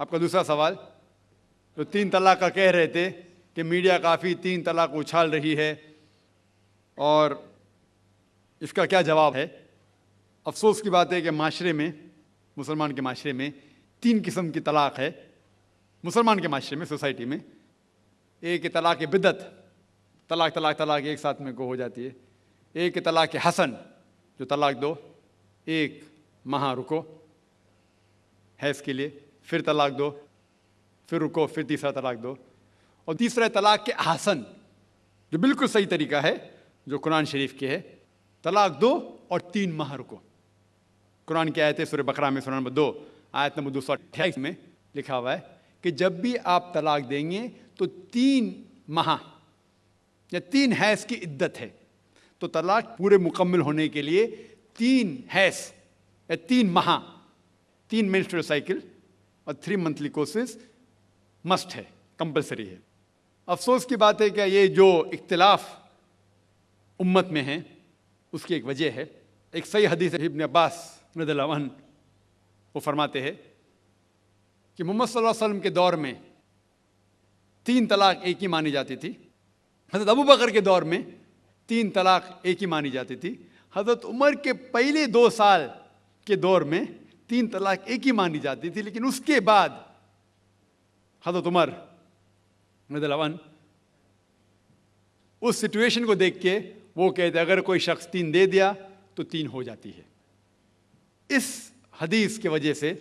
آپ کا دوسرا سوال، تو 3 طلاق کا کہہ رہے تھے کہ میڈیا کافی 3 طلاق اچھال رہی ہے، اور اس کا کیا جواب ہے؟ افسوس کی بات ہے کہ معاشرے میں، مسلمان کے معاشرے میں 3 قسم کی طلاق ہے۔ مسلمان کے معاشرے میں، سوسائٹی میں، ایک طلاق بدعت، طلاق طلاق طلاق ایک ساتھ میں کو ہو جاتی ہے۔ ایک طلاق حسن، جو طلاق دو، 1 ماہ رکو حیض کے لیے، پھر طلاق دو، پھر رکو، پھر تیسرا طلاق دو۔ اور تیسرا طلاق کے احسن، جو بالکل صحیح طریقہ ہے، جو قرآن شریف کے ہے، طلاق دو اور 3 ماہ رکو۔ قرآن کی آیت ہے سورہ بقرہ میں، سورہ نمبر 2 آیت نمبر 228 میں لکھا ہوا ہے کہ جب بھی آپ طلاق دیں گے تو 3 ماہ یا 3 حیض کی عدت ہے، تو طلاق پورے مکمل ہونے کے لیے 3 حیض یا 3 ماہ، 3 مینسٹرل سائیکل اور 3 منتھلی کورسز مسٹ ہے، کمپلسری ہے۔ افسوس کی بات ہے کہ یہ جو اختلاف امت میں ہے اس کی ایک وجہ ہے۔ ایک صحیح حدیث ہے، ابن عباس رضی اللہ عنہ وہ فرماتے ہیں کہ محمد صلی اللہ علیہ وسلم کے دور میں 3 طلاق ایک ہی مانی جاتی تھی۔ حضرت ابو بکر کے دور میں 3 طلاق ایک ہی مانی جاتی تھی۔ حضرت عمر کے پہلے 2 سال کے دور میں 3 طلاق ایک ہی مانی جاتی تھی، لیکن اس کے بعد حضرت عمر رضی اللہ عنہ اس سچویشن کو دیکھ کے وہ کہتے اگر کوئی شخص 3 دے دیا تو 3 ہو جاتی ہے۔ اس حدیث کی وجہ سے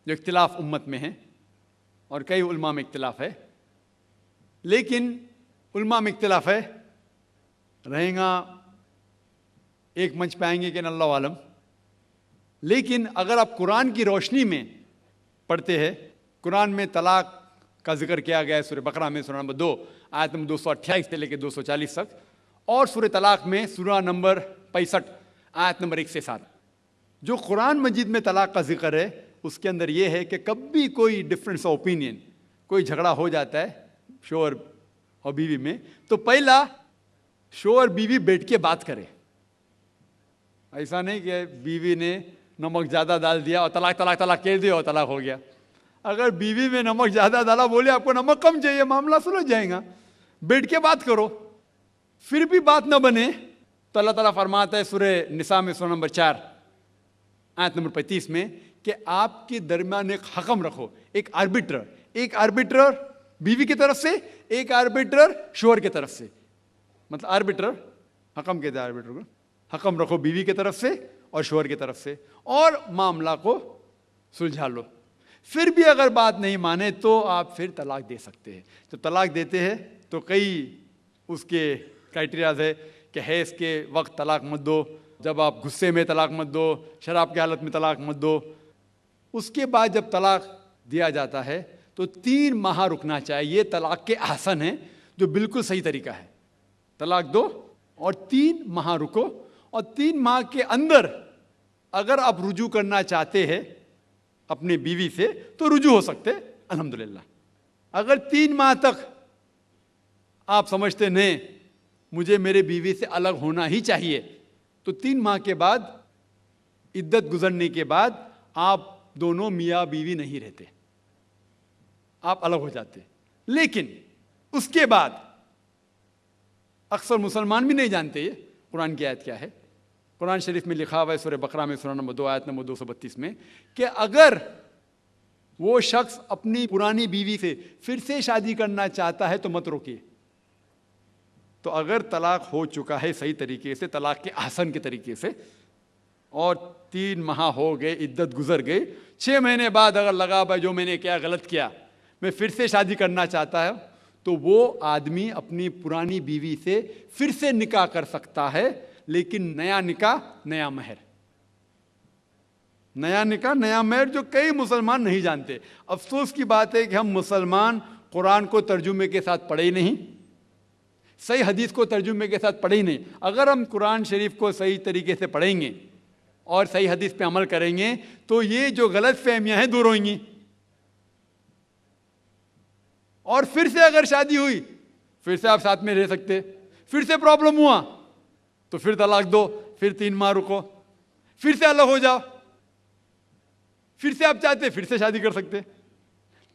جو اختلاف امت میں ہے، اور کئی علماء میں اختلاف ہے، لیکن علماء میں اختلاف ہے، رہیں گا ایک منچ پہ آئیں گے کہ اللہ عالم، لیکن اگر آپ قرآن کی روشنی میں پڑھتے ہیں، قرآن میں طلاق کا ذکر کیا گیا ہے سورہ بقرہ میں، سورہ نمبر 2 آیت نمبر 228 سے لے کے 240 تک، اور سورہ طلاق میں سورہ نمبر 65 آیت نمبر 1 سے 7۔ جو قرآن مجید میں طلاق کا ذکر ہے اس کے اندر یہ ہے کہ کبھی کوئی ڈفرینس آف اوپینین، کوئی جھگڑا ہو جاتا ہے شوہر اور بیوی میں، تو پہلا شوہر بیوی بیٹھ کے بات کرے۔ ایسا نہیں کہ بیوی نے نمک زیادہ ڈال دیا اور طلاق طلاق طلاق کہہ دیا اور طلاق ہو گیا۔ اگر بیوی میں نمک زیادہ ڈالا، بولے آپ کو نمک کم چاہیے، معاملہ سلجھ جائے گا، بیٹھ کے بات کرو۔ پھر بھی بات نہ بنے تو اللہ تعالیٰ فرماتا ہے سورہ نساء میں، سورہ نمبر 4 آیت نمبر 35 میں کہ آپ کے درمیان ایک حکم رکھو، ایک آربیٹر بیوی کی طرف سے، ایک آربیٹر شوہر کی طرف سے۔ مطلب آربیٹر، حکم کہتے ہیں آربیٹر کو، حکم رکھو بیوی کی طرف سے اور شوہر کی طرف سے، اور معاملہ کو سلجھا لو۔ پھر بھی اگر بات نہیں مانے تو آپ پھر طلاق دے سکتے ہیں۔ جب طلاق دیتے ہیں تو کئی اس کے کرائٹیریاز ہے کہ حیض کے وقت طلاق مت دو، جب آپ غصے میں طلاق مت دو، شراب کی حالت میں طلاق مت دو۔ اس کے بعد جب طلاق دیا جاتا ہے تو 3 ماہ رکنا چاہیے۔ یہ طلاق کے احسن ہیں، جو بالکل صحیح طریقہ ہے۔ طلاق دو اور 3 ماہ رکو، اور 3 ماہ کے اندر اگر آپ رجوع کرنا چاہتے ہیں اپنی بیوی سے تو رجوع ہو سکتے، الحمدللہ۔ اگر 3 ماہ تک آپ سمجھتے نہیں مجھے میرے بیوی سے الگ ہونا ہی چاہیے، تو 3 ماہ کے بعد، عدت گزرنے کے بعد، آپ دونوں میاں بیوی نہیں رہتے، آپ الگ ہو جاتے۔ لیکن اس کے بعد اکثر مسلمان بھی نہیں جانتے یہ قرآن کی آیت کیا ہے۔ قرآن شریف میں لکھا ہوا ہے سورہ بقرہ میں، سورہ نمبر 2 آیت نمبر 232 میں کہ اگر وہ شخص اپنی پرانی بیوی سے پھر سے شادی کرنا چاہتا ہے تو مت روکیے۔ تو اگر طلاق ہو چکا ہے صحیح طریقے سے، طلاق کے احسن کے طریقے سے، اور 3 ماہ ہو گئے، عدت گزر گئی، 6 مہینے بعد اگر لگا بھائی جو میں نے کیا غلط کیا، میں پھر سے شادی کرنا چاہتا ہے، تو وہ آدمی اپنی پرانی بیوی سے پھر سے نکاح کر سکتا ہے، لیکن نیا نکاح نیا مہر، نیا نکاح نیا مہر، جو کئی مسلمان نہیں جانتے۔ افسوس کی بات ہے کہ ہم مسلمان قرآن کو ترجمے کے ساتھ پڑھے ہی نہیں، صحیح حدیث کو ترجمے کے ساتھ پڑھے ہی نہیں۔ اگر ہم قرآن شریف کو صحیح طریقے سے پڑھیں گے اور صحیح حدیث پہ عمل کریں گے تو یہ جو غلط فہمیاں ہیں دور ہوئیں گی، اور پھر سے اگر شادی ہوئی پھر سے آپ ساتھ میں رہ سکتے، پھر سے پرابلم ہوا تو پھر طلاق دو، پھر 3 ماہ رکو، پھر سے الگ ہو جاؤ، پھر سے آپ چاہتے پھر سے شادی کر سکتے۔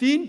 3